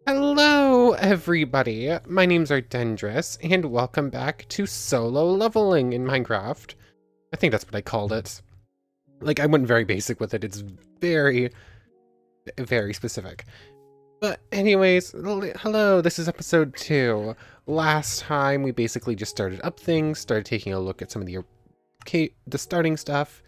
Hello, everybody. My name's Ardendris, and welcome back to solo leveling in Minecraft. I think that's what I called it. Like, I went very basic with it. It's very, very specific. But anyways, hello, this is episode 2. Last time, we basically just started up things, started taking a look at some of the starting stuff.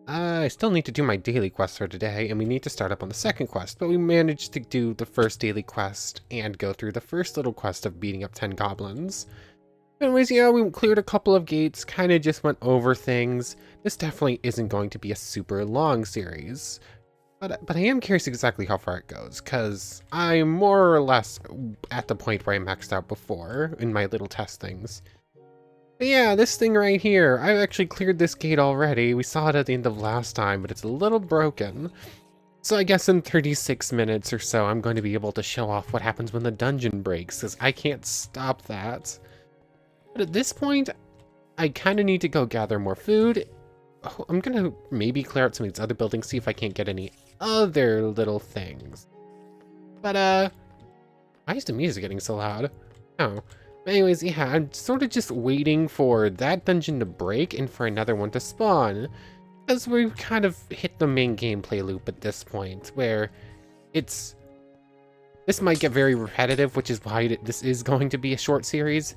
I still need to do my daily quest for today, and we need to start up on the second quest, but we managed to do the first daily quest and go through the first little quest of beating up 10 goblins. Anyways, yeah, we cleared a couple of gates, kind of just went over things. This definitely isn't going to be a super long series, but I am curious exactly how far it goes, because I'm more or less at the point where I maxed out before in my little test things. But yeah, this thing right here, I've actually cleared this gate already. We saw it at the end of last time, but it's a little broken. So I guess in 36 minutes or so, I'm going to be able to show off what happens when the dungeon breaks, because I can't stop that. But at this point, I kind of need to go gather more food. Oh, I'm going to maybe clear out some of these other buildings, see if I can't get any other little things. But, why is the music getting so loud? Oh. But anyways, yeah, I'm sort of just waiting for that dungeon to break and for another one to spawn. As we've kind of hit the main gameplay loop at this point, where this might get very repetitive, which is why this is going to be a short series.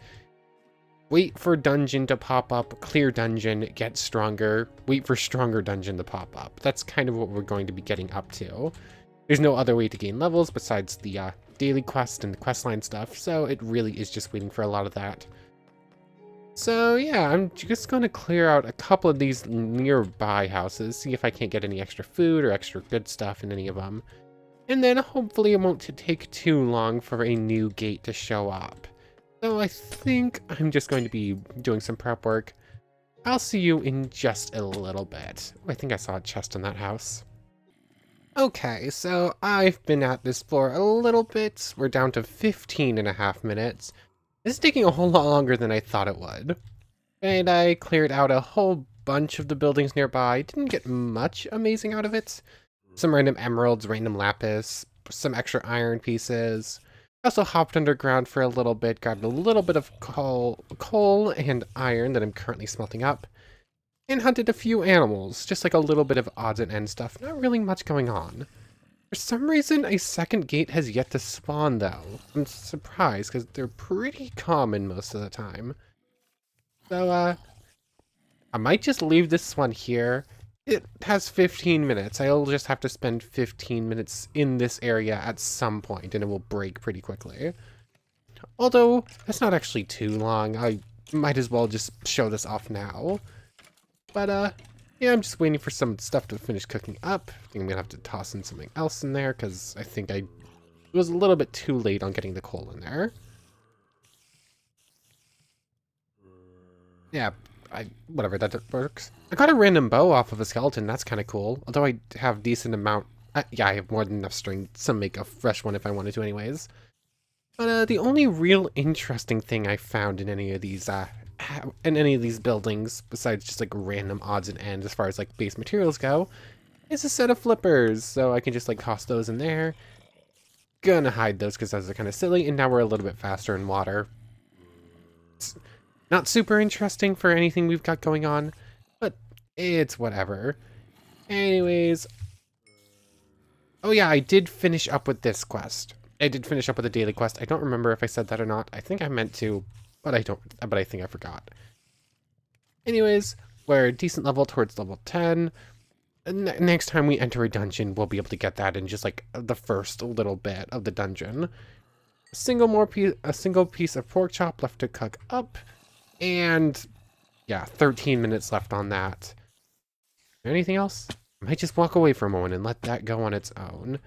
Wait for dungeon to pop up, clear dungeon, get stronger, wait for stronger dungeon to pop up. That's kind of what we're going to be getting up to. There's no other way to gain levels besides the daily quest and the questline stuff, so it really is just waiting for a lot of that. So yeah, I'm just going to clear out a couple of these nearby houses, see if I can't get any extra food or extra good stuff in any of them. And then hopefully it won't take too long for a new gate to show up. So I think I'm just going to be doing some prep work. I'll see you in just a little bit. I think I saw a chest in that house. Okay, so I've been at this for a little bit. We're down to 15.5 minutes. This is taking a whole lot longer than I thought it would. And I cleared out a whole bunch of the buildings nearby. Didn't get much amazing out of it. Some random emeralds, random lapis, some extra iron pieces. Also hopped underground for a little bit, got a little bit of coal and iron that I'm currently smelting up. And hunted a few animals, just like a little bit of odds and ends stuff, not really much going on. For some reason, a second gate has yet to spawn though. I'm surprised, because they're pretty common most of the time. So, I might just leave this one here. It has 15 minutes. I'll just have to spend 15 minutes in this area at some point, and it will break pretty quickly. Although, that's not actually too long. I might as well just show this off now. But, yeah, I'm just waiting for some stuff to finish cooking up. I think I'm gonna have to toss in something else in there, because I think I was a little bit too late on getting the coal in there. Yeah, whatever, that works. I got a random bow off of a skeleton, that's kind of cool. Although I have decent amount, yeah, I have more than enough string to make a fresh one if I wanted to anyways. But, the only real interesting thing I found in any of these, buildings, besides just like random odds and ends as far as like base materials go, is a set of flippers. So I can just like toss those in there. Gonna hide those because those are kind of silly, and now we're a little bit faster in water. It's not super interesting for anything we've got going on, but it's whatever. Anyways, oh yeah, I did finish up with this quest. I did finish up with the daily quest. I don't remember if I said that or not. I think I meant to, but I think I forgot. Anyways, we're a decent level towards level 10. Next time we enter a dungeon, we'll be able to get that in just like the first little bit of the dungeon. A single piece of pork chop left to cook up, and yeah, 13 minutes left on that. Anything else? I might just walk away for a moment and let that go on its own.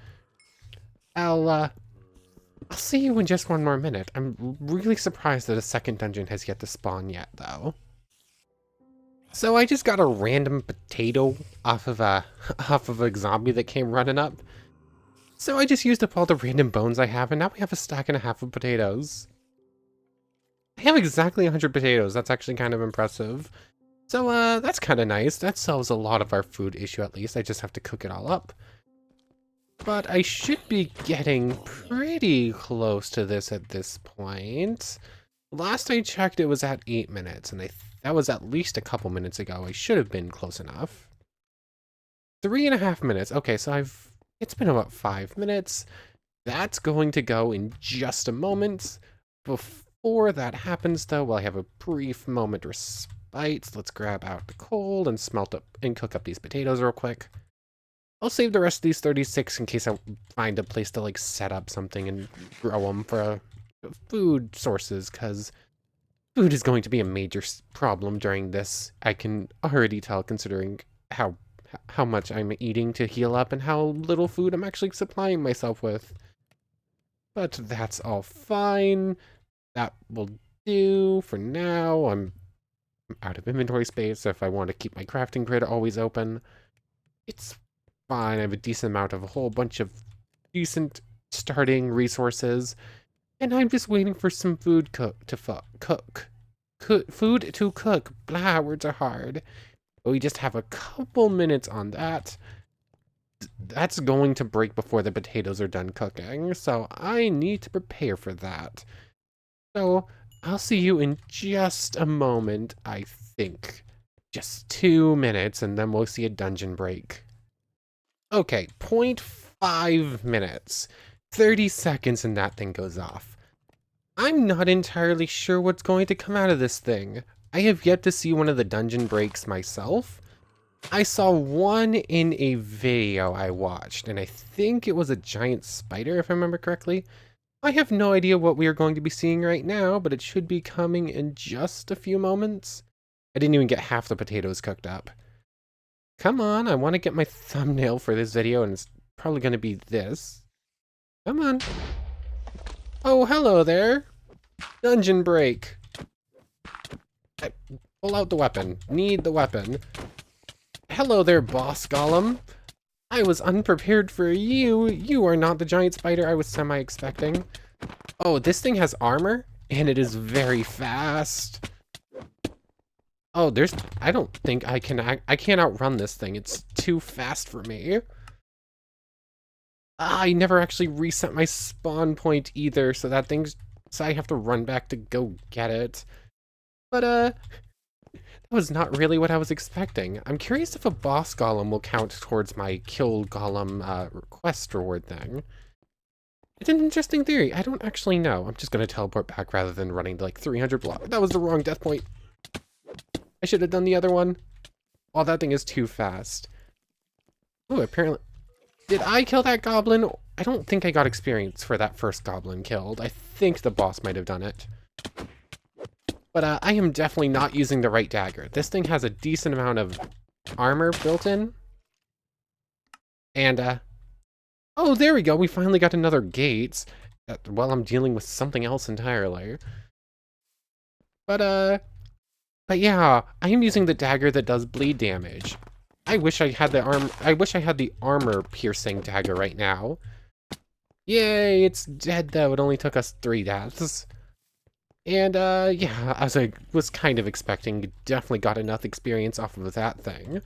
I'll see you in just one more minute. I'm really surprised that a second dungeon has yet to spawn yet, though. So I just got a random potato off of a zombie that came running up. So I just used up all the random bones I have, and now we have a stack and a half of potatoes. I have exactly 100 potatoes. That's actually kind of impressive. So that's kind of nice. That solves a lot of our food issue, at least. I just have to cook it all up. but I should be getting pretty close to this at this point. Last I checked, it was at 8 minutes, and that was at least a couple minutes ago. I should have been close enough. 3.5 minutes. Okay, so it's been about 5 minutes. That's going to go in just a moment. Before that happens, though, while I have a brief moment respite, let's grab out the coal and smelt up and cook up these potatoes real quick. I'll save the rest of these 36 in case I find a place to like set up something and grow them for food sources, because food is going to be a major problem during this. I can already tell, considering how much I'm eating to heal up and how little food I'm actually supplying myself with. But that's all fine. That will do for now. I'm out of inventory space, so if I want to keep my crafting grid always open, it's fine. I have a decent amount of a whole bunch of decent starting resources, and I'm just waiting for some food cook. Food to cook. Blah, words are hard. But we just have a couple minutes on that. That's going to break before the potatoes are done cooking, so I need to prepare for that. So I'll see you in just a moment, I think. Just 2 minutes, and then we'll see a dungeon break. Okay, 0.5 minutes. 30 seconds and that thing goes off. I'm not entirely sure what's going to come out of this thing. I have yet to see one of the dungeon breaks myself. I saw one in a video I watched, and I think it was a giant spider, if I remember correctly. I have no idea what we are going to be seeing right now, but it should be coming in just a few moments. I didn't even get half the potatoes cooked up. Come on, I want to get my thumbnail for this video, and it's probably going to be this. Come on. Oh, hello there. Dungeon break. Pull out the weapon. Need the weapon. Hello there, boss golem. I was unprepared for you. You are not the giant spider I was semi-expecting. Oh, this thing has armor, and it is very fast. Oh, I don't think I can't outrun this thing. It's too fast for me. I never actually reset my spawn point either, so I have to run back to go get it. But, that was not really what I was expecting. I'm curious if a boss golem will count towards my kill golem, quest reward thing. It's an interesting theory. I don't actually know. I'm just gonna teleport back rather than running to like 300 blocks. That was the wrong death point. I should have done the other one. Oh, that thing is too fast. Oh, apparently... Did I kill that goblin? I don't think I got experience for that first goblin killed. I think the boss might have done it. But I am definitely not using the right dagger. This thing has a decent amount of armor built in. And, oh, there we go. We finally got another gate. While I'm dealing with something else entirely. But yeah, I am using the dagger that does bleed damage. I wish I had the armor piercing dagger right now. Yay, it's dead though. It only took us 3 deaths. And yeah, as I was kind of expecting, definitely got enough experience off of that thing.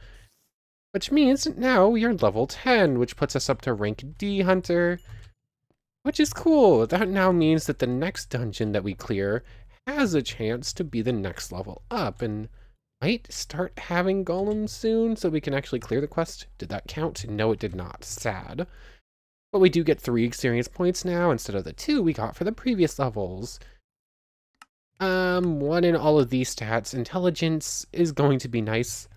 Which means now we are level 10, which puts us up to rank D Hunter. Which is cool. That now means that the next dungeon that we clear has a chance to be the next level up, and might start having golems soon so we can actually clear the quest. Did that count? No, it did not. Sad. But we do get 3 experience points now instead of the 2 we got for the previous levels. One in all of these stats. Intelligence is going to be nice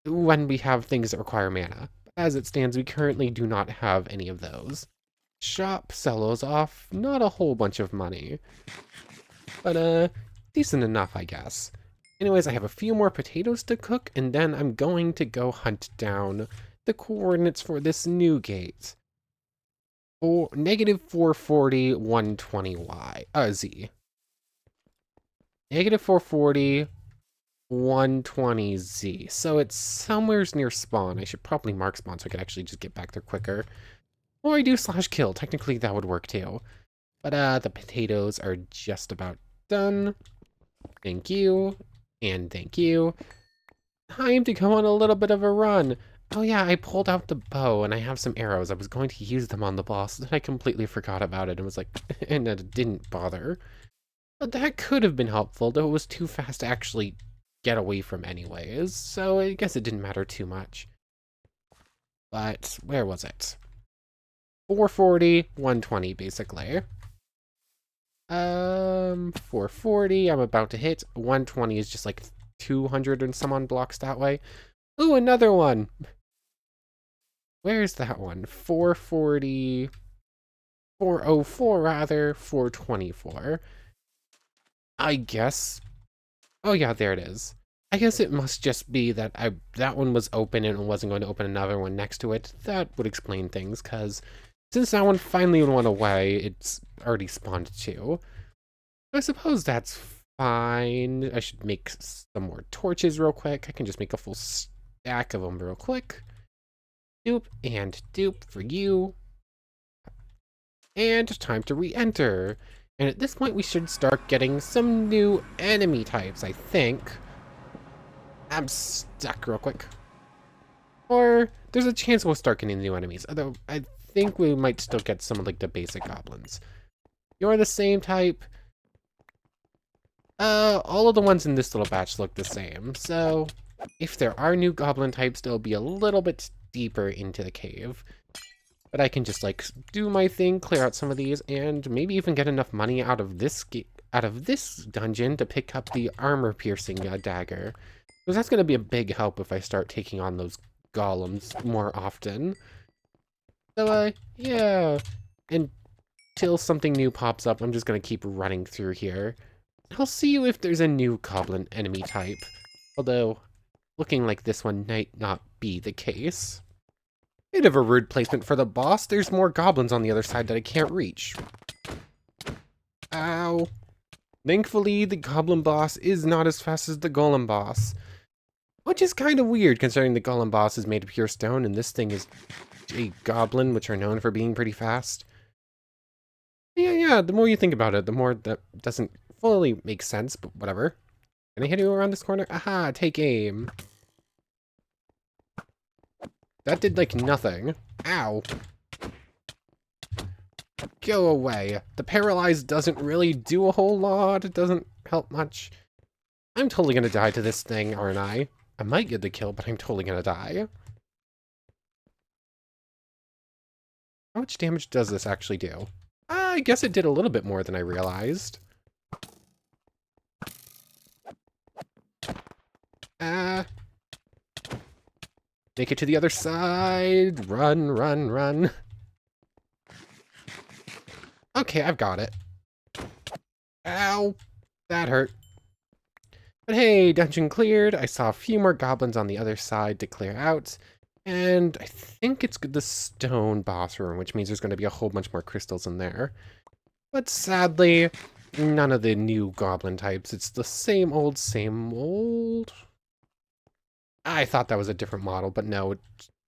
when we have things that require mana. As it stands, we currently do not have any of those. Shop, sell those off. Not a whole bunch of money. But, decent enough, I guess. Anyways, I have a few more potatoes to cook, and then I'm going to go hunt down the coordinates for this new gate. For negative 440, 120Y, Z. Negative 440, 120Z. So it's somewhere near spawn. I should probably mark spawn so I can actually just get back there quicker. Or I do /kill. Technically, that would work too. But, the potatoes are just about done. Thank you. And thank you. Time to go on a little bit of a run. Oh yeah, I pulled out the bow and I have some arrows. I was going to use them on the boss, then I completely forgot about it and was like, and it didn't bother. But that could have been helpful, though it was too fast to actually get away from anyways, so I guess it didn't matter too much. But where was it? 440, 120 basically. 440, I'm about to hit. 120 is just like 200 and some on blocks that way. Ooh, another one. Where's that one? 440, 404 rather, 424. I guess. Oh yeah, there it is. I guess it must just be that that one was open and it wasn't going to open another one next to it. That would explain things, because since that one finally went away, it's already spawned two. I suppose that's fine. I should make some more torches real quick. I can just make a full stack of them real quick. Doop and doop for you. And time to re-enter. And at this point, we should start getting some new enemy types, I think. I'm stuck real quick. Or there's a chance we'll start getting new enemies, although I think we might still get some of like the basic goblins. You're the same type. All of the ones in this little batch look the same, so if there are new goblin types, they'll be a little bit deeper into the cave. But I can just like do my thing, clear out some of these, and maybe even get enough money out of this dungeon to pick up the armor-piercing dagger. Because that's going to be a big help if I start taking on those golems more often. So, yeah. Until something new pops up, I'm just going to keep running through here. I'll see you if there's a new goblin enemy type. Although, looking like this one might not be the case. Bit of a rude placement for the boss. There's more goblins on the other side that I can't reach. Ow. Thankfully, the goblin boss is not as fast as the golem boss. Which is kind of weird, considering the golem boss is made of pure stone, and this thing is a goblin, which are known for being pretty fast. Yeah, the more you think about it, the more that doesn't fully make sense, but whatever. Can I hit you around this corner? Aha, take aim. That did, like, nothing. Ow. Go away. The paralyzed doesn't really do a whole lot. It doesn't help much. I'm totally gonna die to this thing, aren't I? I might get the kill, but I'm totally gonna die. How much damage does this actually do? I guess it did a little bit more than I realized. Make it to the other side. Run, run, run. Okay, I've got it. Ow. That hurt. But hey, dungeon cleared. I saw a few more goblins on the other side to clear out. And I think it's the stone boss room, which means there's going to be a whole bunch more crystals in there. But sadly, none of the new goblin types. It's the same old, same old. I thought that was a different model, but no,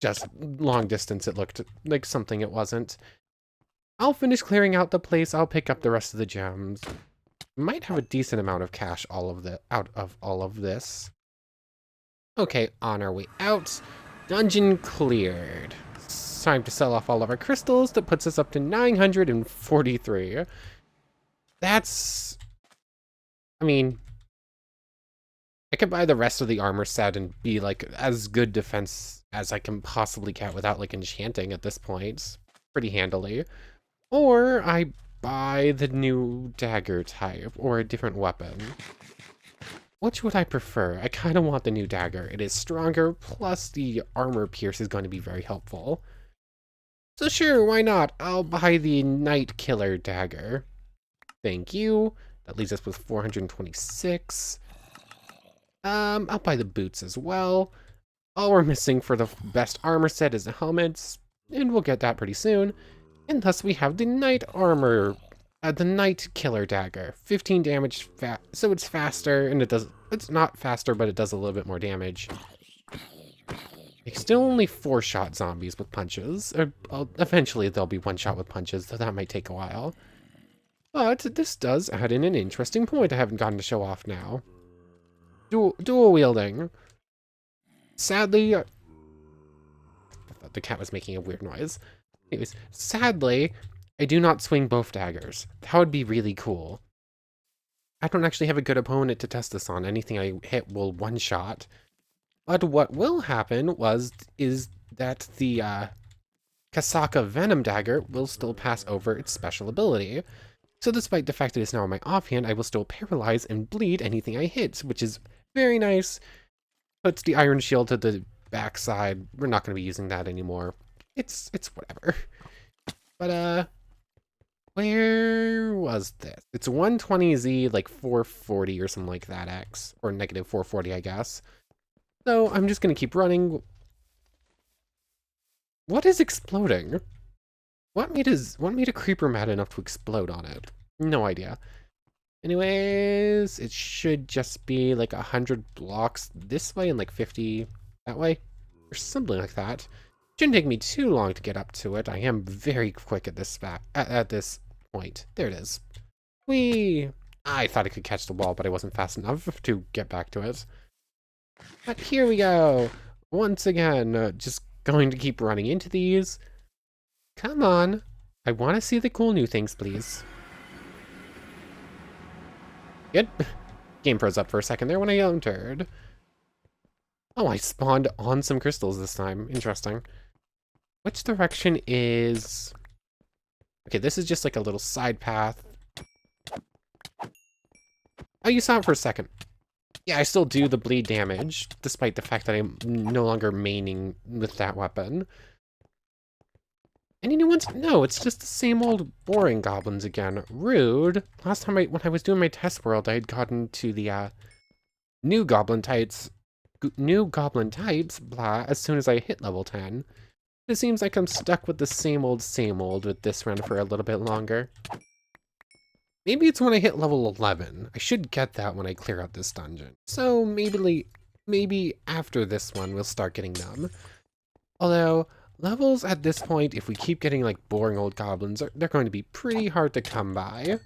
just long distance it looked like something it wasn't. I'll finish clearing out the place, I'll pick up the rest of the gems. Might have a decent amount of cash out of all of this. Okay, on our way out. Dungeon cleared. It's time to sell off all of our crystals. That puts us up to 943. That's... I mean... I could buy the rest of the armor set and be like as good defense as I can possibly get without like enchanting at this point. Pretty handily. Or I buy the new dagger type or a different weapon. Which would I prefer? I kind of want the new dagger. It is stronger, plus the armor pierce is going to be very helpful. So sure, why not? I'll buy the Night Killer dagger. Thank you. That leaves us with 426. I'll buy the boots as well. All we're missing for the best armor set is the helmets, and we'll get that pretty soon. And thus we have the Night Armor, the Night Killer dagger. 15 damage, so it's faster, and it's not faster, but it does a little bit more damage. It's still only 4-shot zombies with punches. Eventually they'll be 1-shot with punches, though that might take a while. But this does add in an interesting point I haven't gotten to show off now. Dual wielding. Sadly, the cat was making a weird noise. Anyways, sadly, I do not swing both daggers. That would be really cool. I don't actually have a good opponent to test this on. Anything I hit will one-shot. But what will happen is that the Kasaka Venom Dagger will still pass over its special ability. So despite the fact that it's now in my offhand, I will still paralyze and bleed anything I hit, which is very nice. Puts the Iron Shield to the backside. We're not going to be using that anymore. It's whatever. But, where was this? It's 120Z, like 440 or something like that, X. Or negative 440, I guess. So I'm just going to keep running. What is exploding? What made a creeper mad enough to explode on it? No idea. Anyways, it should just be like 100 blocks this way and like 50 that way. Or something like that. Shouldn't take me too long to get up to it. I am very quick at this at this point. There it is. Whee! I thought I could catch the wall, but I wasn't fast enough to get back to it. But here we go. Once again, just going to keep running into these. Come on. I want to see the cool new things, please. Good. Game froze up for a second there when I entered. Oh, I spawned on some crystals this time. Interesting. Which direction is... Okay, this is just like a little side path. Oh, you saw it for a second. Yeah, I still do the bleed damage, despite the fact that I'm no longer maining with that weapon. Any new ones? No, it's just the same old boring goblins again. Rude. Last time when I was doing my test world, I had gotten to the new goblin types, blah, as soon as I hit level 10. It seems like I'm stuck with the same old with this run for a little bit longer. Maybe it's when I hit level 11. I should get that when I clear out this dungeon. So maybe after this one, we'll start getting them. Although, levels at this point, if we keep getting like boring old goblins, they're going to be pretty hard to come by.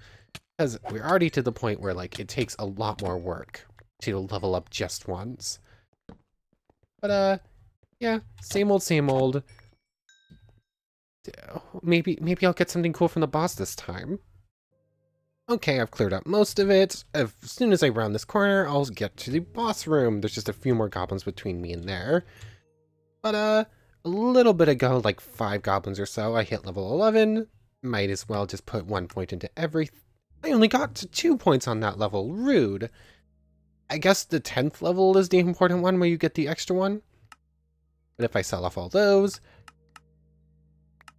Because we're already to the point where like it takes a lot more work to level up just once. But yeah, same old. Maybe I'll get something cool from the boss this time. Okay, I've cleared up most of it. As soon as I round this corner, I'll get to the boss room. There's just a few more goblins between me and there. But a little bit ago, like 5 goblins or so, I hit level 11. Might as well just put 1 point into everything. I only got to 2 points on that level. Rude. I guess the 10th level is the important one where you get the extra one. But if I sell off all those,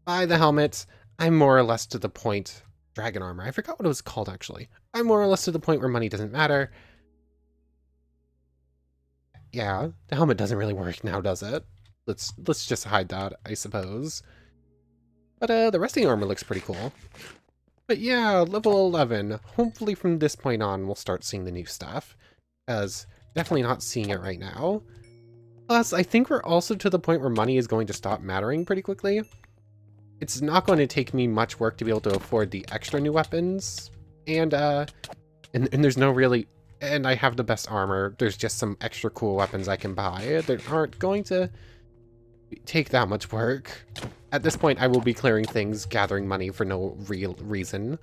buy the helmets, I'm more or less to the point. Dragon armor. I forgot what it was called, actually. I'm more or less to the point where money doesn't matter. Yeah, the helmet doesn't really work now, does it? Let's just hide that, I suppose. But the rest of the armor looks pretty cool. But yeah, level 11. Hopefully from this point on, we'll start seeing the new stuff. As definitely not seeing it right now. Plus, I think we're also to the point where money is going to stop mattering pretty quickly. It's not going to take me much work to be able to afford the extra new weapons. And there's no really... And I have the best armor. There's just some extra cool weapons I can buy that aren't going to take that much work. At this point, I will be clearing things, gathering money for no real reason.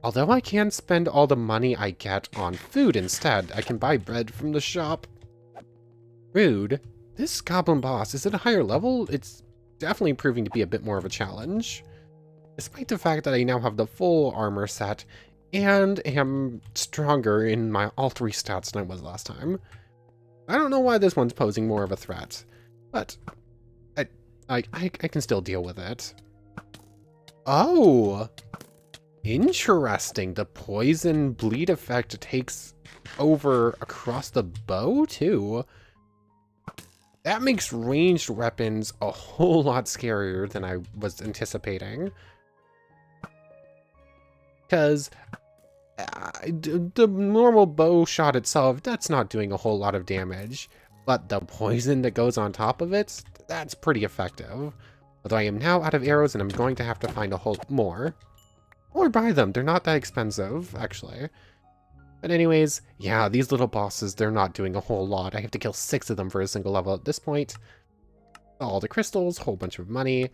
Although I can spend all the money I get on food instead. I can buy bread from the shop. Rude. This goblin boss, is it a higher level? It's definitely proving to be a bit more of a challenge. Despite the fact that I now have the full armor set and am stronger in all 3 stats than I was last time. I don't know why this one's posing more of a threat, but I can still deal with it. Oh! Interesting. The poison bleed effect takes over across the bow, too. That makes ranged weapons a whole lot scarier than I was anticipating. Because the normal bow shot itself, that's not doing a whole lot of damage. But the poison that goes on top of it, that's pretty effective. Although I am now out of arrows and I'm going to have to find a whole more. Or buy them. They're not that expensive, actually. But anyways, yeah, these little bosses, they're not doing a whole lot. I have to kill 6 of them for a single level at this point. all the crystals, whole bunch of money.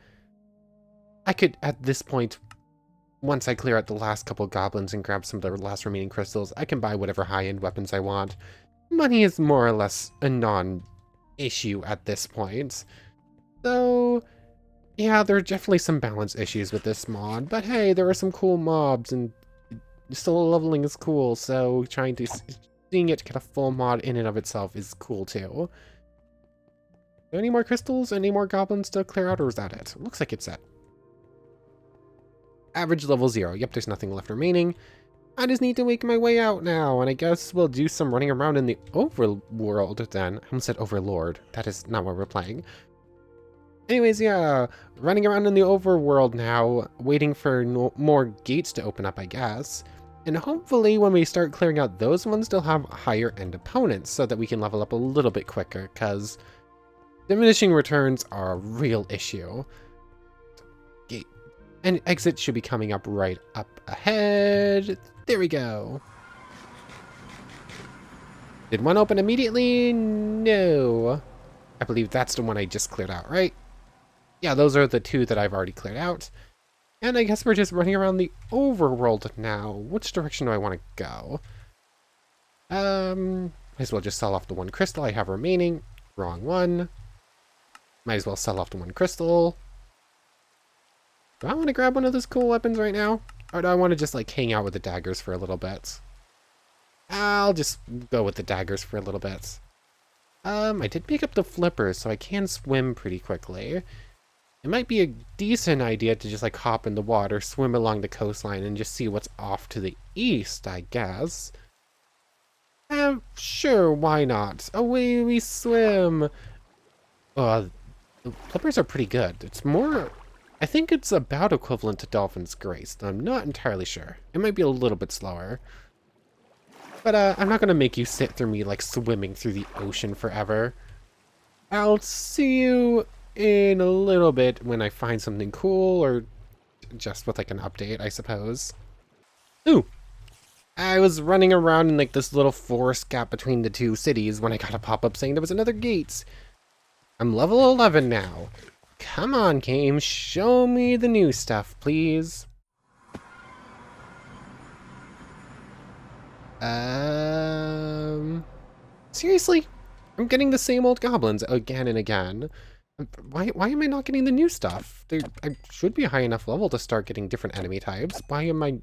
I could, at this point, once I clear out the last couple goblins and grab some of the last remaining crystals, I can buy whatever high-end weapons I want. Money is more or less a non-issue at this point. So, yeah, there are definitely some balance issues with this mod, but hey, there are some cool mobs, and solo leveling is cool, so seeing it get a full mod in and of itself is cool too. Any more crystals? Any more goblins to clear out, or is that it? Looks like it's it. Average level 0. Yep, there's nothing left remaining. I just need to make my way out now, and I guess we'll do some running around in the overworld then. I almost said overlord. That is not what we're playing. Anyways, yeah, running around in the overworld now, waiting for more gates to open up, I guess. And hopefully when we start clearing out those ones, they'll have higher end opponents so that we can level up a little bit quicker, because diminishing returns are a real issue. Gate and exit should be coming up right up ahead. There we go. Did one open immediately? No. I believe that's the one I just cleared out, right? Yeah, those are the two that I've already cleared out. And I guess we're just running around the overworld now. Which direction do I want to go? Might as well just sell off the one crystal I have remaining. Wrong one. Might as well sell off the one crystal. Do I want to grab one of those cool weapons right now? Or do I want to just like hang out with the daggers for a little bit? I'll just go with the daggers for a little bit. I did pick up the flippers, so I can swim pretty quickly. It might be a decent idea to just like hop in the water, swim along the coastline, and just see what's off to the east, I guess. Sure, why not? Away we swim! The flippers are pretty good. It's more... I think it's about equivalent to Dolphin's Grace, though I'm not entirely sure. It might be a little bit slower. But I'm not gonna make you sit through me like swimming through the ocean forever. I'll see you in a little bit when I find something cool, or just with like an update, I suppose. Ooh! I was running around in like this little forest gap between the two cities when I got a pop-up saying there was another gate. I'm level 11 now. Come on, game, show me the new stuff, please. Seriously? I'm getting the same old goblins again and again. Why am I not getting the new stuff? I should be a high enough level to start getting different enemy types. Why am I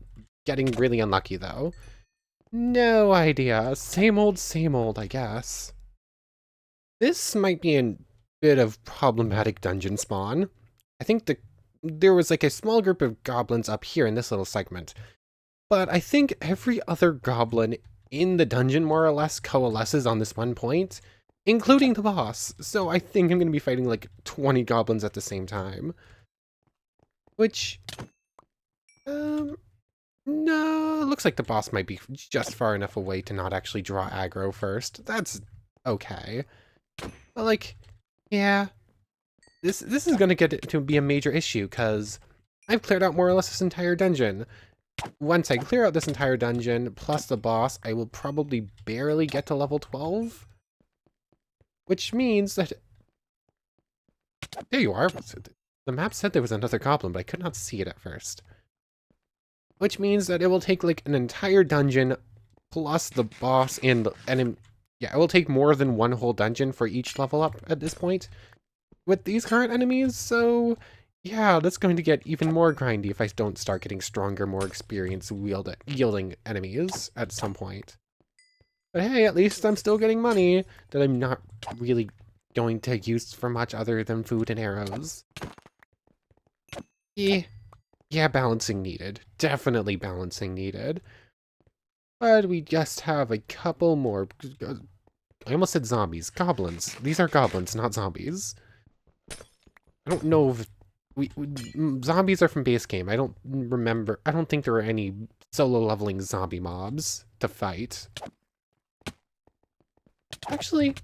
getting really unlucky, though? No idea. Same old, I guess. This might be a bit of problematic dungeon spawn. I think there was like a small group of goblins up here in this little segment. But I think every other goblin in the dungeon more or less coalesces on this one point, including the boss. So I think I'm going to be fighting like 20 goblins at the same time. Which, no, it looks like the boss might be just far enough away to not actually draw aggro first. That's okay. But like, yeah, this is going to get to be a major issue because I've cleared out more or less this entire dungeon. Once I clear out this entire dungeon, plus the boss, I will probably barely get to level 12. Which means that... There you are. The map said there was another goblin, but I could not see it at first. Which means that it will take like an entire dungeon, plus the boss and the enemy... Yeah, it will take more than one whole dungeon for each level up at this point with these current enemies, so... Yeah, that's going to get even more grindy if I don't start getting stronger, more experience yielding enemies at some point. But hey, at least I'm still getting money that I'm not really going to use for much other than food and arrows. Yeah, balancing needed. Definitely balancing needed. But we just have a couple more... I almost said zombies. Goblins. These are goblins, not zombies. I don't know if... zombies are from base game. I don't think there are any solo leveling zombie mobs to fight. Actually,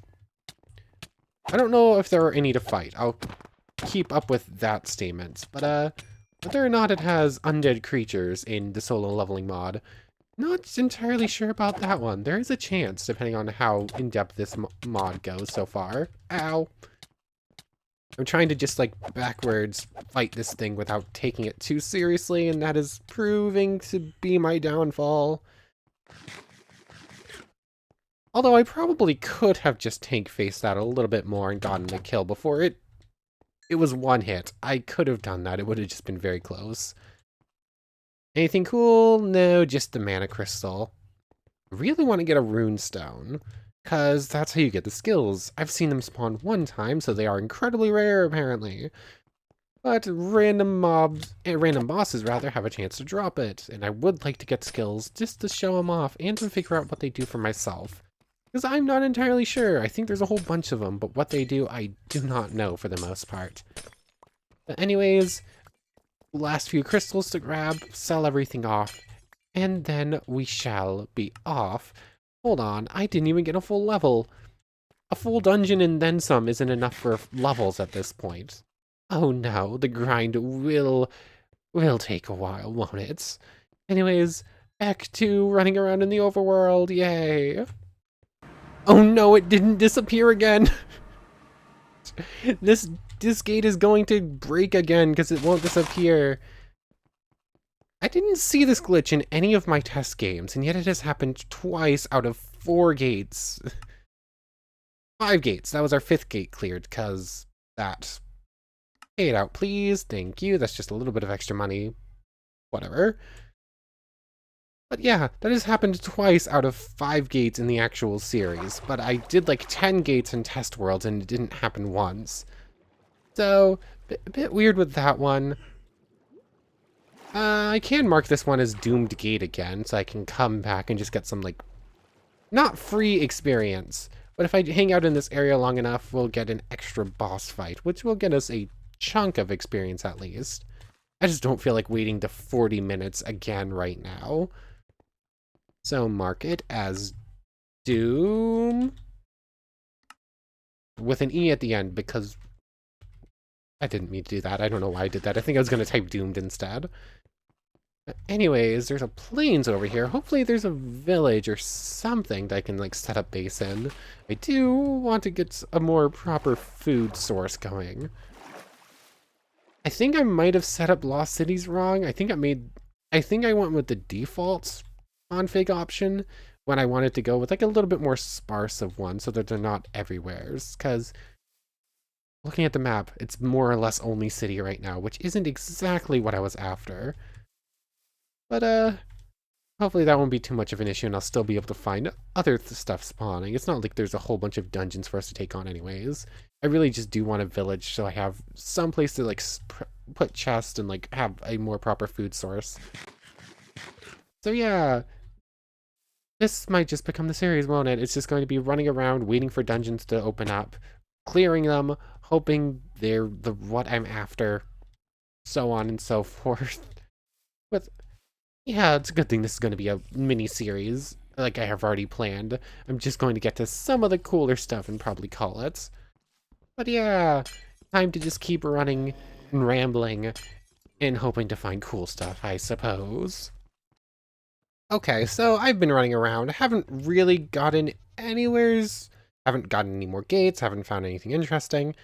I don't know if there are any to fight. I'll keep up with that statement. But whether or not it has undead creatures in the solo leveling mod, not entirely sure about that one. There is a chance, depending on how in-depth this mod goes so far. Ow. I'm trying to just like backwards fight this thing without taking it too seriously, and that is proving to be my downfall. Although I probably could have just tank faced that a little bit more and gotten the kill before it was one hit. I could have done that. It would have just been very close. Anything cool? No, just the mana crystal. I really want to get a rune stone, because that's how you get the skills. I've seen them spawn one time, so they are incredibly rare apparently. But random bosses rather have a chance to drop it, and I would like to get skills just to show them off and to figure out what they do for myself. Because I'm not entirely sure. I think there's a whole bunch of them, but what they do, I do not know for the most part. But anyways, last few crystals to grab, sell everything off, and then we shall be off. Hold on, I didn't even get a full level. A full dungeon and then some isn't enough for levels at this point. Oh no, the grind will take a while, won't it? Anyways, back to running around in the overworld, yay! Oh no, it didn't disappear again! This gate is going to break again because it won't disappear. I didn't see this glitch in any of my test games, and yet it has happened twice out of 4 gates. 5 gates. That was our 5th gate cleared, because that. Pay it out, please. Thank you. That's just a little bit of extra money. Whatever. But yeah, that has happened twice out of 5 gates in the actual series, but I did like 10 gates in test worlds, and it didn't happen once. So, a bit weird with that one. I can mark this one as Doomed Gate again, so I can come back and just get some, like, not free experience, but if I hang out in this area long enough, we'll get an extra boss fight, which will get us a chunk of experience at least. I just don't feel like waiting the 40 minutes again right now. So mark it as Doom with an E at the end, because I didn't mean to do that. I don't know why I did that. I think I was going to type Doomed instead. Anyways, there's a plains over here. Hopefully there's a village or something that I can like set up base in. I do want to get a more proper food source going. I think I might have set up Lost Cities wrong. I think I went with the default config option when I wanted to go with like a little bit more sparse of one so that they're not everywhere. Because looking at the map, it's more or less only city right now, which isn't exactly what I was after. But, hopefully that won't be too much of an issue and I'll still be able to find other stuff spawning. It's not like there's a whole bunch of dungeons for us to take on anyways. I really just do want a village so I have some place to, like, put chests and, like, have a more proper food source. So, yeah. This might just become the series, won't it? It's just going to be running around, waiting for dungeons to open up, clearing them, hoping they're what I'm after, so on and so forth. But yeah, it's a good thing this is going to be a mini-series, like I have already planned. I'm just going to get to some of the cooler stuff and probably call it. But yeah, time to just keep running and rambling and hoping to find cool stuff, I suppose. Okay, so I've been running around, haven't really gotten anywheres, haven't gotten any more gates, haven't found anything interesting,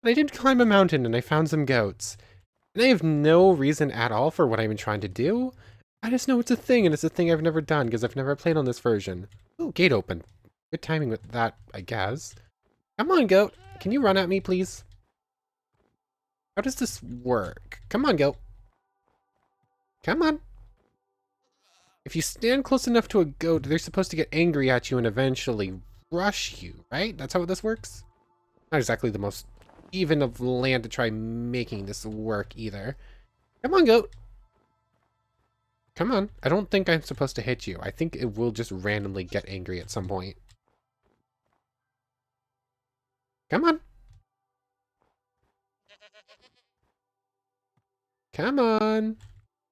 but I did climb a mountain and I found some goats. And I have no reason at all for what I've been trying to do. I just know it's a thing, and it's a thing I've never done because I've never played on this version. Oh, gate open. Good timing with that, I guess. Come on, goat. Can you run at me, please? How does this work? Come on, goat. Come on. If you stand close enough to a goat, they're supposed to get angry at you and eventually rush you, right? That's how this works? Not exactly the most even of land to try making this work either. Come on, goat. Come on. I don't think I'm supposed to hit you. I think it will just randomly get angry at some point. Come on. Come on.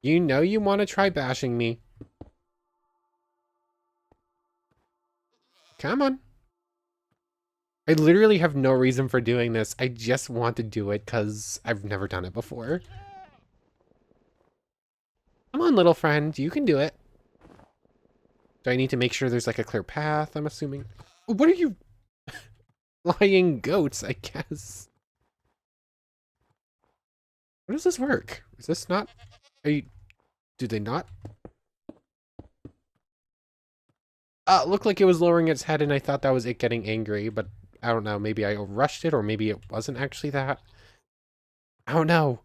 You know you want to try bashing me. Come on. I literally have no reason for doing this. I just want to do it because I've never done it before. Come on, little friend. You can do it. Do I need to make sure there's like a clear path, I'm assuming? What are you... Lying goats, I guess. How does this work? Is this not... Are you... Do they not? It looked like it was lowering its head and I thought that was it getting angry, but I don't know. Maybe I rushed it or maybe it wasn't actually that. I don't know.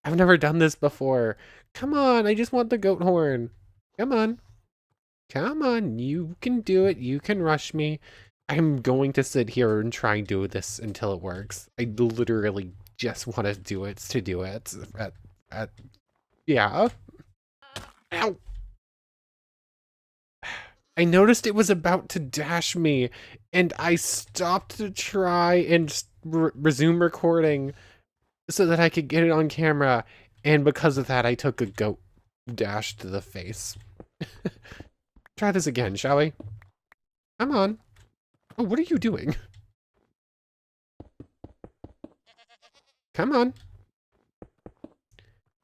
I've never done this before. Come on, I just want the goat horn. Come on. Come on, you can do it. You can rush me. I'm going to sit here and try and do this until it works. I literally just want to do it to do it. Yeah. Ow. I noticed it was about to dash me, and I stopped to try and resume recording so that I could get it on camera, and because of that, I took a goat dash to the face. Try this again, shall we? Come on. Oh, what are you doing? Come on.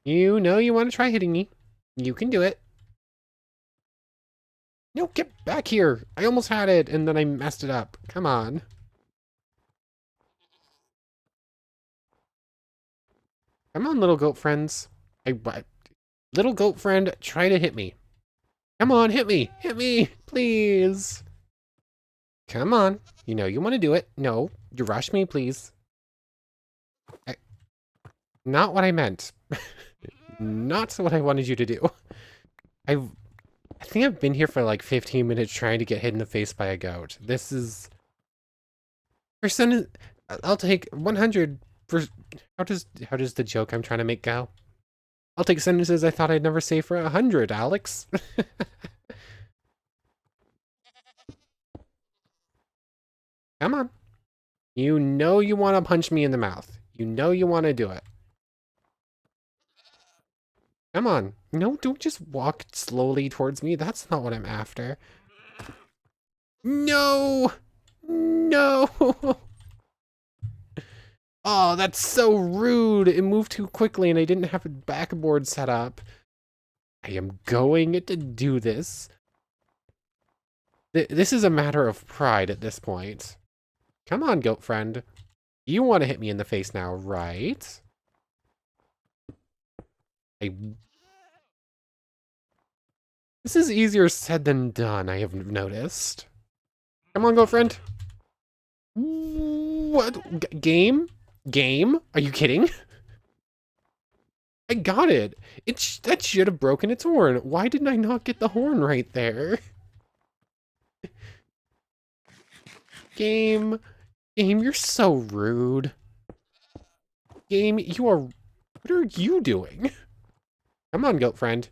You know you want to try hitting me. You can do it. No, get back here. I almost had it, and then I messed it up. Come on. Come on, little goat friends. Little goat friend, try to hit me. Come on, hit me. Hit me, please. Come on. You know you want to do it. No, you rush me, please. Not what I meant. Not what I wanted you to do. I think I've been here for like 15 minutes trying to get hit in the face by a goat. This is... I'll take 100 for... How does the joke I'm trying to make go? I'll take sentences I thought I'd never say for 100, Alex. Come on. You know you want to punch me in the mouth. You know you want to do it. Come on. No, don't just walk slowly towards me. That's not what I'm after. No! No! Oh, that's so rude. It moved too quickly and I didn't have a backboard set up. I am going to do this. This is a matter of pride at this point. Come on, goat friend. You want to hit me in the face now, right? This is easier said than done, I have noticed. Come on, goat friend. What? Game? Game? Are you kidding? I got it. That should have broken its horn. Why didn't I not get the horn right there? Game. Game, you're so rude. Game, what are you doing? Come on, goat friend.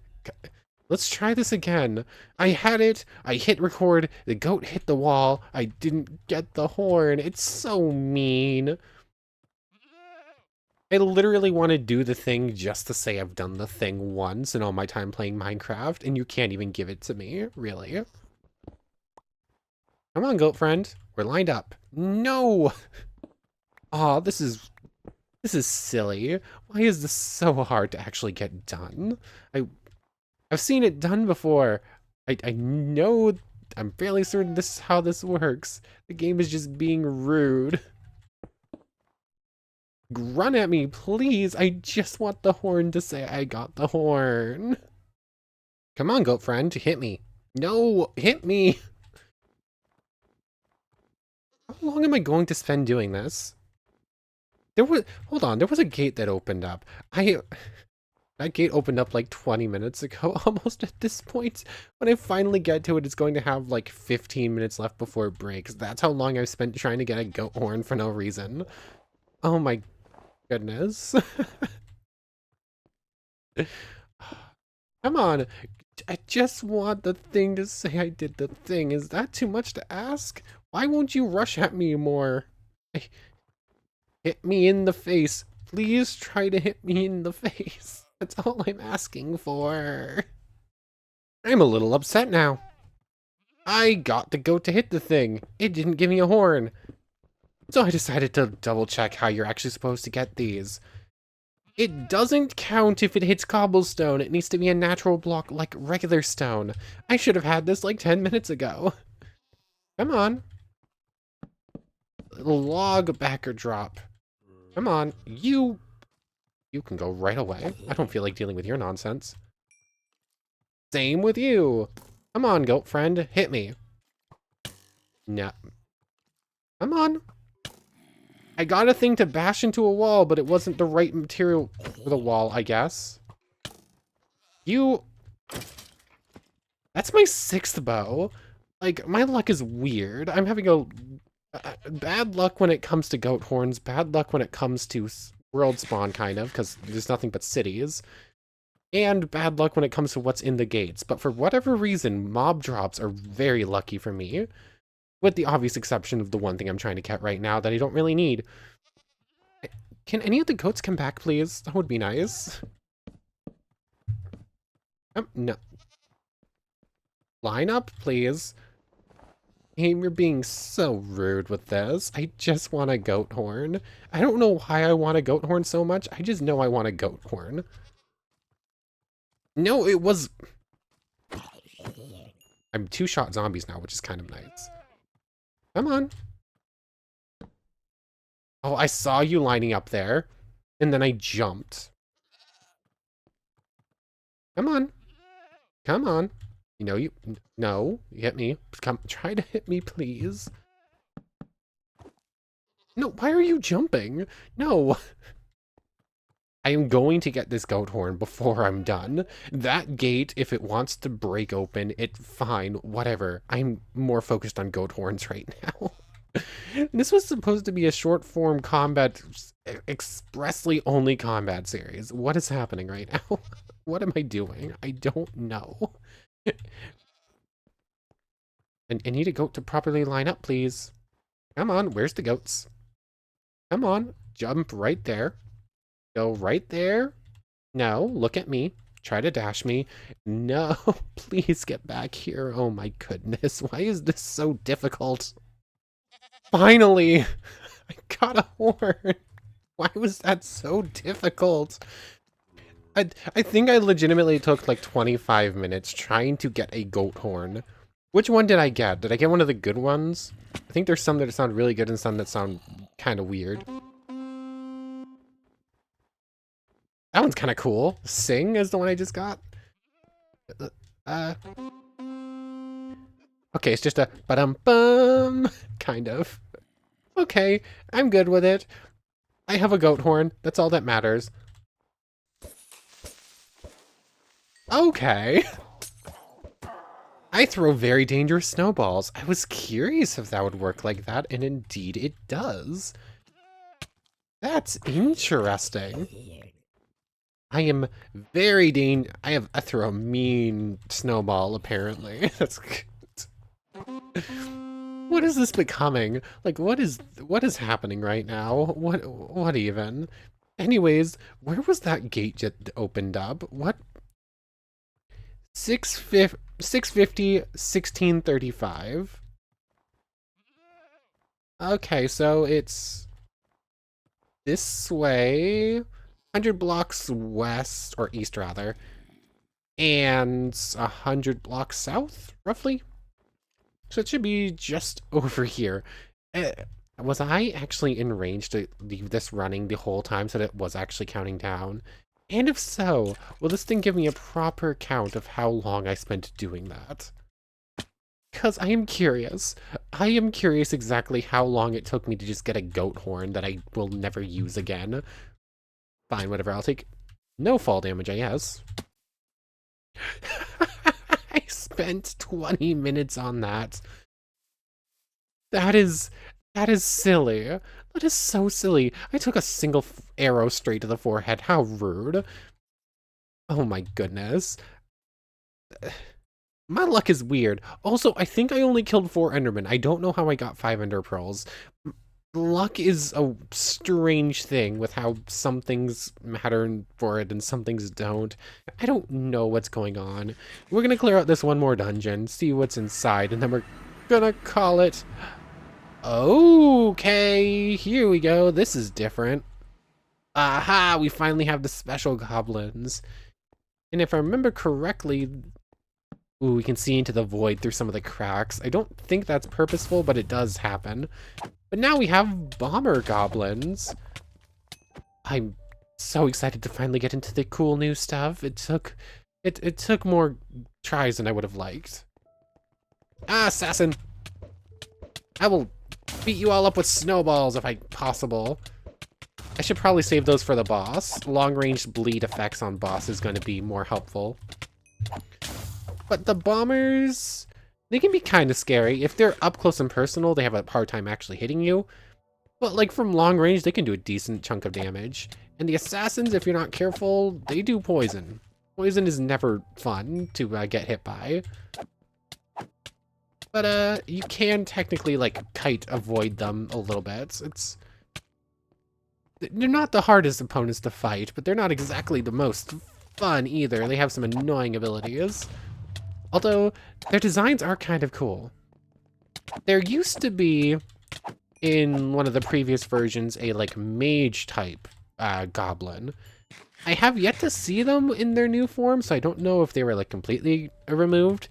Let's try this again. I had it. I hit record. The goat hit the wall. I didn't get the horn. It's so mean. I literally want to do the thing just to say I've done the thing once in all my time playing Minecraft, and you can't even give it to me. Really? Come on, goat friend. We're lined up. No! Aw, this is silly. Why is this so hard to actually get done? I've seen it done before. I know, I'm fairly certain this is how this works. The game is just being rude. Run at me, please. I just want the horn to say I got the horn. Come on, goat friend, hit me. No, hit me. How long am I going to spend doing this? Hold on, there was a gate that opened up. That gate opened up like 20 minutes ago, almost at this point. When I finally get to it, it's going to have like 15 minutes left before it breaks. That's how long I've spent trying to get a goat horn for no reason. Oh my goodness. Come on. I just want the thing to say I did the thing. Is that too much to ask? Why won't you rush at me more? Hit me in the face. Please try to hit me in the face. That's all I'm asking for. I'm a little upset now. I got the goat to hit the thing. It didn't give me a horn. So I decided to double check how you're actually supposed to get these. It doesn't count if it hits cobblestone. It needs to be a natural block like regular stone. I should have had this like 10 minutes ago. Come on. Log backer drop. Come on. You... You can go right away. I don't feel like dealing with your nonsense. Same with you. Come on, goat friend. Hit me. No. Come on. I got a thing to bash into a wall, but it wasn't the right material for the wall, I guess. You... That's my 6th bow. Like, my luck is weird. I'm having a... bad luck when it comes to goat horns. Bad luck when it comes to world spawn, kind of, because there's nothing but cities. And bad luck when it comes to what's in the gates. But for whatever reason, mob drops are very lucky for me. With the obvious exception of the one thing I'm trying to get right now that I don't really need. Can any of the goats come back, please? That would be nice. No. Line up, please. Game, you're being so rude with this. I just want a goat horn. I don't know why I want a goat horn so much. I just know I want a goat horn. No, it was... I'm 2-shot zombies now, which is kind of nice. Come on. Oh, I saw you lining up there, and then I jumped. Come on. Come on. You know you... No, hit me. Come, try to hit me, please. No, why are you jumping? No. I am going to get this goat horn before I'm done. That gate, if it wants to break open, it's fine, whatever. I'm more focused on goat horns right now. This was supposed to be a short form combat, expressly only combat series. What is happening right now? What am I doing? I don't know. And I need a goat to properly line up, please. Come on, where's the goats? Come on, jump right there. Go right there. No, look at me. Try to dash me. No, please get back here. Oh my goodness, why is this so difficult? Finally, I got a horn. Why was that so difficult? I think I legitimately took like 25 minutes trying to get a goat horn. Which one did I get? Did I get one of the good ones? I think there's some that sound really good and some that sound kind of weird. That one's kind of cool. Sing is the one I just got. Okay, it's just a ba-dum-bum, kind of. Okay, I'm good with it. I have a goat horn. That's all that matters. Okay. I throw very dangerous snowballs. I was curious if that would work like that, and indeed it does. That's interesting. I am very I throw a mean snowball, apparently. That's good. What is this becoming? Like, what is happening right now? What even? Anyways, where was that gate just opened up? What? 650, 1635. Okay, so it's this way, 100 blocks west, or east rather, and 100 blocks south, roughly. So it should be just over here. Was I actually in range to leave this running the whole time so that it was actually counting down? And if so, will this thing give me a proper count of how long I spent doing that? Because I am curious. I am curious exactly how long it took me to just get a goat horn that I will never use again. Fine, whatever, I'll take no fall damage, I guess. I spent 20 minutes on that. That is silly. That is so silly. I took a single arrow straight to the forehead. How rude. Oh my goodness. My luck is weird. Also, I think I only killed 4 Endermen. I don't know how I got 5 Ender Pearls. Luck is a strange thing with how some things matter for it and some things don't. I don't know what's going on. We're gonna clear out this one more dungeon, see what's inside, and then we're gonna call it... Okay, here we go. This is different. Aha, we finally have the special goblins. And if I remember correctly... Ooh, we can see into the void through some of the cracks. I don't think that's purposeful, but it does happen. But now we have bomber goblins. I'm So excited to finally get into the cool new stuff. It took more tries than I would have liked. Ah, assassin! I will beat you all up with snowballs if possible. I should probably save those for the boss. Long-range bleed effects on boss is going to be more helpful. But the bombers, they can be kind of scary. If they're up close and personal, they have a hard time actually hitting you. But like from long range, they can do a decent chunk of damage. And the assassins, if you're not careful, they do poison. Poison is never fun to get hit by. But you can technically like kite avoid them a little bit. They're not the hardest opponents to fight, but they're not exactly the most fun either. They have some annoying abilities. Although, their designs are kind of cool. There used to be, in one of the previous versions, a like mage type goblin. I have yet to see them in their new form, so I don't know if they were like completely removed,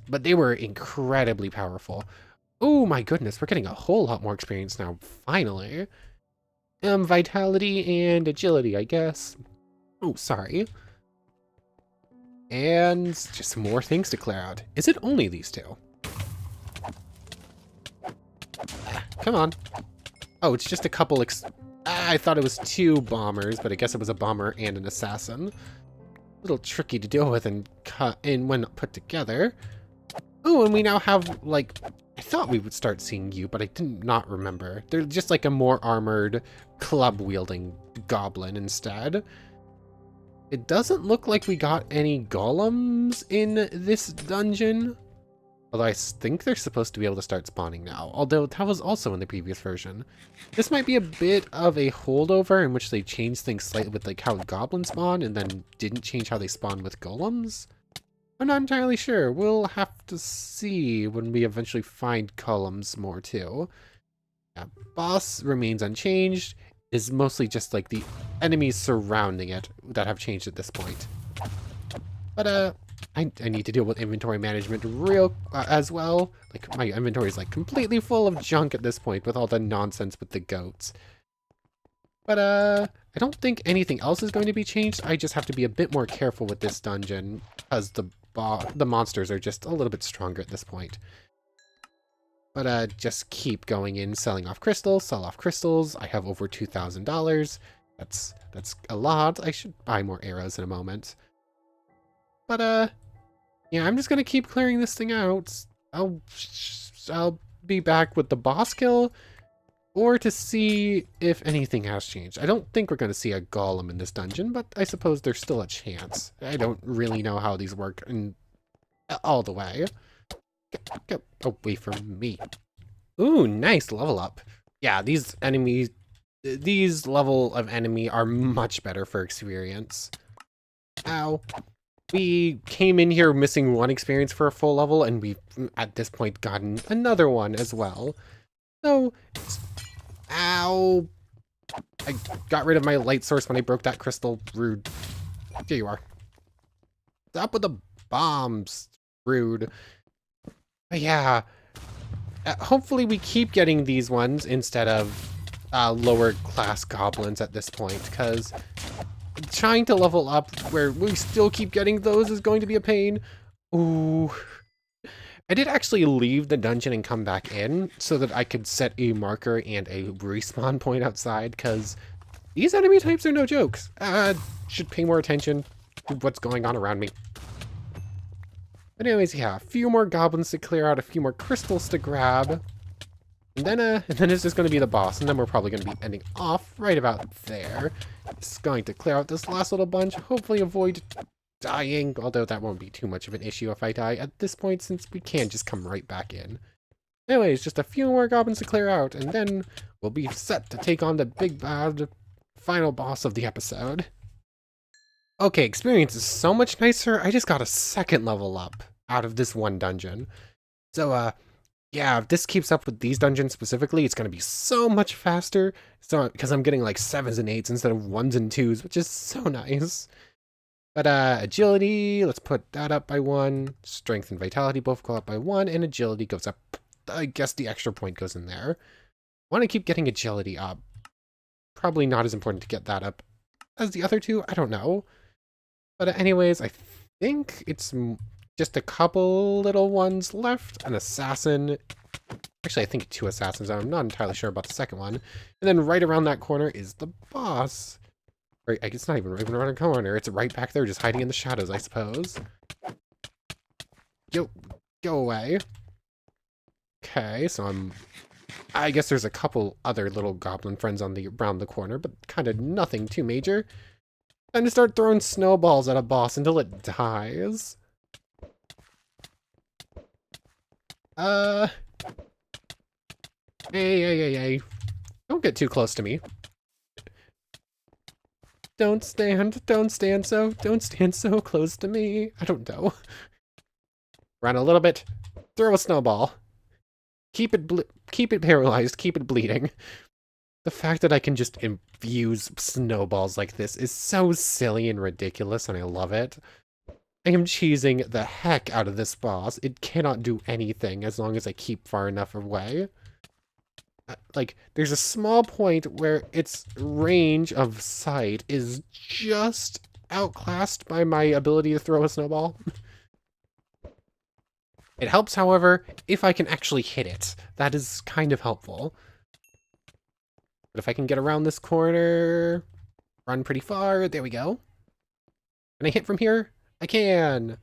but they were incredibly powerful. Oh my goodness, we're getting a whole lot more experience now, finally. Vitality and agility, I guess. Oh, sorry. And just more things to clear out. Is it only these two? Come on. Oh, it's just a couple I thought it was two bombers, but I guess it was a bomber and an assassin. A little tricky to deal with and when put together. Oh, and we now have, like, I thought we would start seeing you, but I did not remember. They're just like a more armored, club-wielding goblin instead. It doesn't look like we got any golems in this dungeon. Although I think they're supposed to be able to start spawning now. Although that was also in the previous version. This might be a bit of a holdover in which they changed things slightly with like how goblins spawn and then didn't change how they spawn with golems. I'm not entirely sure. We'll have to see when we eventually find golems more too. Yeah, boss remains unchanged. Is mostly just like the enemies surrounding it that have changed at this point. But I need to deal with inventory management as well. Like my inventory is like completely full of junk at this point with all the nonsense with the goats. But I don't think anything else is going to be changed. I just have to be a bit more careful with this dungeon because the monsters are just a little bit stronger at this point. But just keep going in, selling off crystals, sell off crystals. I have over $2,000. That's a lot. I should buy more arrows in a moment. But yeah, I'm just gonna keep clearing this thing out. I'll be back with the boss kill, or to see if anything has changed. I don't think we're gonna see a golem in this dungeon, but I suppose there's still a chance. I don't really know how these work all the way. Get away from me. Ooh, nice level up. Yeah, these level of enemy are much better for experience. Ow. We came in here missing one experience for a full level, and we've, at this point, gotten another one as well. So, ow. I got rid of my light source when I broke that crystal. Rude. Here you are. Stop with the bombs. Rude. But yeah. Hopefully we keep getting these ones instead of lower class goblins at this point, because trying to level up where we still keep getting those is going to be a pain. Ooh. I did actually leave the dungeon and come back in so that I could set a marker and a respawn point outside, because these enemy types are no jokes. Should pay more attention to what's going on around me. But anyways, yeah, a few more goblins to clear out, a few more crystals to grab. And then it's just going to be the boss, and then we're probably going to be ending off right about there. Just going to clear out this last little bunch, hopefully avoid dying, although that won't be too much of an issue if I die at this point, since we can just come right back in. Anyways, just a few more goblins to clear out, and then we'll be set to take on the big bad final boss of the episode. Okay, experience is so much nicer. I just got a second level up out of this one dungeon. So, yeah, if this keeps up with these dungeons specifically, it's going to be so much faster. So, because I'm getting like 7s and 8s instead of 1s and 2s, which is so nice. But agility, let's put that up by 1. Strength and vitality both go up by 1, and agility goes up. I guess the extra point goes in there. I want to keep getting agility up. Probably not as important to get that up as the other two. I don't know. But anyways, I think it's just a couple little ones left. An assassin. Actually, I think 2 assassins. I'm not entirely sure about the second one. And then right around that corner is the boss. Right, it's not even around a corner. It's right back there, just hiding in the shadows, I suppose. Go away. Okay, so I guess there's a couple other little goblin friends around the corner, but kind of nothing too major. Time to start throwing snowballs at a boss until it dies. Hey. Don't get too close to me. Don't stand so close to me. I don't know. Run a little bit. Throw a snowball. Keep it paralyzed. Keep it bleeding. The fact that I can just infuse snowballs like this is so silly and ridiculous, and I love it. I am cheesing the heck out of this boss. It cannot do anything as long as I keep far enough away. Like, there's a small point where its range of sight is just outclassed by my ability to throw a snowball. It helps, however, if I can actually hit it. That is kind of helpful. But if I can get around this corner, run pretty far, there we go. Can I hit from here? I can!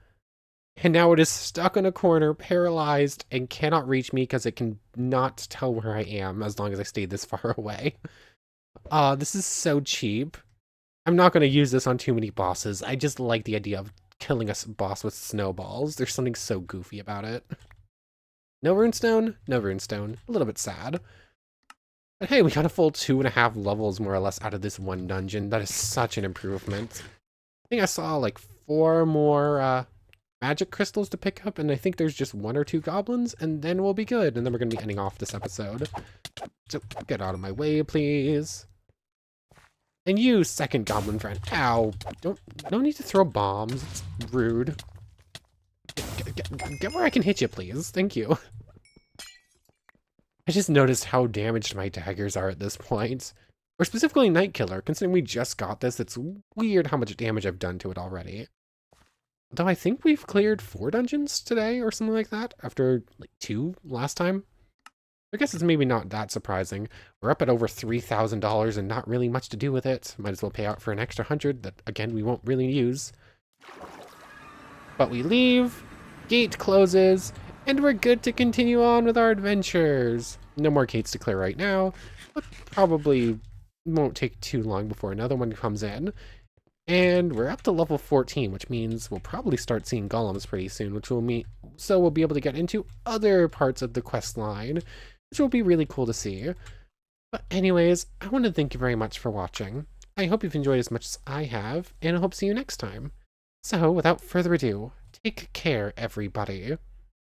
And now it is stuck in a corner, paralyzed, and cannot reach me because it can not tell where I am as long as I stay this far away. This is so cheap. I'm not going to use this on too many bosses. I just like the idea of killing a boss with snowballs. There's something so goofy about it. No runestone? No runestone. A little bit sad. But hey, we got a full 2.5 levels more or less out of this one dungeon. That is such an improvement. I think I saw like 4 more magic crystals to pick up, and I think there's just 1 or 2 goblins, and then we'll be good. And then we're going to be ending off this episode. So get out of my way, please. And you, second goblin friend. Ow. No need to throw bombs. It's rude. Get where I can hit you, please. Thank you. I just noticed how damaged my daggers are at this point. Or specifically Night Killer. Considering we just got this, it's weird how much damage I've done to it already. Though I think we've cleared 4 dungeons today or something like that. After like 2 last time. I guess it's maybe not that surprising. We're up at over $3,000 and not really much to do with it. Might as well pay out for an extra 100 that, again, we won't really use. But we leave, gate closes, and we're good to continue on with our adventures. No more gates to clear right now, but probably won't take too long before another one comes in. And we're up to level 14, which means we'll probably start seeing golems pretty soon, which will mean so we'll be able to get into other parts of the quest line, which will be really cool to see. But anyways, I want to thank you very much for watching. I hope you've enjoyed as much as I have, and I hope to see you next time. So, without further ado, take care, everybody.